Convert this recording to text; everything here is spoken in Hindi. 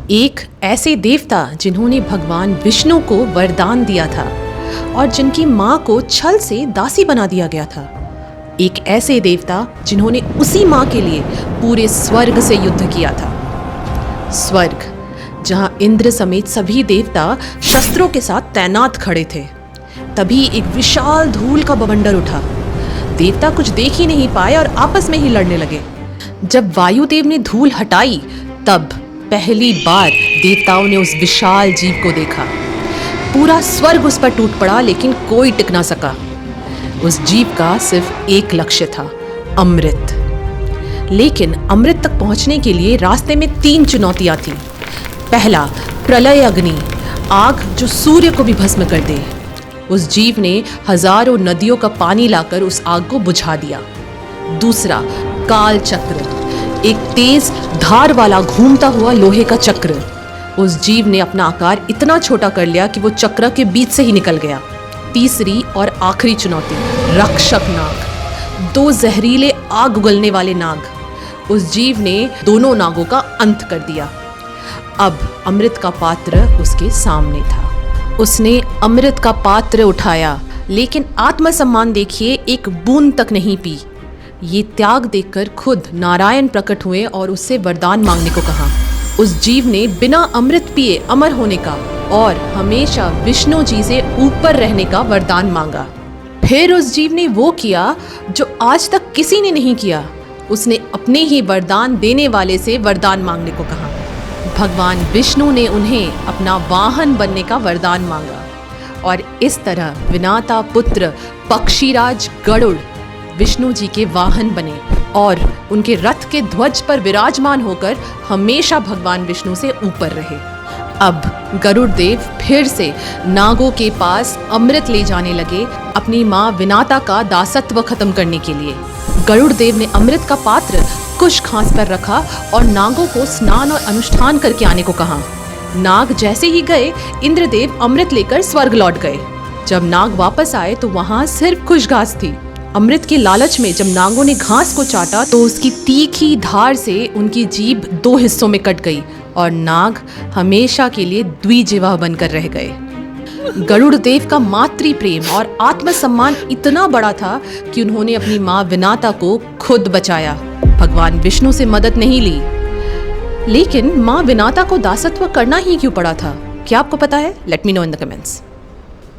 एक ऐसे देवता जिन्होंने भगवान विष्णु को वरदान दिया था और जिनकी माँ को छल से दासी बना दिया गया था। एक ऐसे देवता जिन्होंने उसी माँ के लिए पूरे स्वर्ग से युद्ध किया था। स्वर्ग, जहाँ इंद्र समेत सभी देवता शस्त्रों के साथ तैनात खड़े थे। तभी एक विशाल धूल का बवंडर उठा। देवता कुछ देख ही नहीं पाए और आपस में ही लड़ने लगे। जब वायुदेव ने धूल हटाई तब पहली बार देवताओं ने उस विशाल जीव को देखा। पूरा स्वर्ग उस पर टूट पड़ा, लेकिन कोई टिक ना सका। उस जीव का सिर्फ एक लक्ष्य था, अमृत। लेकिन अमृत तक पहुंचने के लिए रास्ते में 3 चुनौतियां थीं। पहला, प्रलय अग्नि, आग जो सूर्य को भी भस्म कर दे। उस जीव ने हजारों नदियों का पानी लाकर उस आग को बुझा दिया। दूसरा, काल चक्र, एक तेज धार वाला घूमता हुआ लोहे का चक्र। उस जीव ने अपना आकार इतना छोटा कर लिया कि वो चक्र के बीच से ही निकल गया। तीसरी और आखिरी चुनौती, रक्षक नाग, 2 जहरीले आग उगलने वाले नाग। उस जीव ने दोनों नागों का अंत कर दिया। अब अमृत का पात्र उसके सामने था। उसने अमृत का पात्र उठाया, लेकिन आत्मसम्मान देखिए, एक बूंद तक नहीं पी। ये त्याग देखकर खुद नारायण प्रकट हुए और उससे वरदान मांगने को कहा। उस जीव ने बिना अमृत पिए अमर होने का और हमेशा विष्णु जी से ऊपर रहने का वरदान मांगा। फिर उस जीव ने वो किया जो आज तक किसी ने नहीं किया। उसने अपने ही वरदान देने वाले से वरदान मांगने को कहा। भगवान विष्णु ने उन्हें अपना वाहन बनने का वरदान मांगा और इस तरह विनाता पुत्र पक्षीराज गरुड़ विष्णु जी के वाहन बने और उनके रथ के ध्वज पर विराजमान होकर हमेशा भगवान विष्णु से ऊपर रहे। अब गरुड़ देव फिर से नागों के पास अमृत ले जाने लगे, अपनी माँ विनाता का दासत्व खत्म करने के लिए। गरुड़ देव ने अमृत का पात्र कुश घास पर रखा और नागों को स्नान और अनुष्ठान करके आने को कहा। नाग जैसे ही गए, इंद्रदेव अमृत लेकर स्वर्ग लौट गए। जब नाग वापस आए तो वहां सिर्फ कुश घास थी। अमृत के लालच में जब नागों ने घास को चाटा तो उसकी तीखी धार से उनकी जीभ 2 हिस्सों में कट गई और नाग हमेशा के लिए द्विजिह्वा बनकर रह गए। गरुड़ देव का मातृ प्रेम और आत्मसम्मान इतना बड़ा था कि उन्होंने अपनी माँ विनाता को खुद बचाया। भगवान विष्णु से मदद नहीं ली। लेकिन माँ विनाता को दासत्व करना ही क्यों पड़ा था? क्या आपको पता है? Let me know in the comments.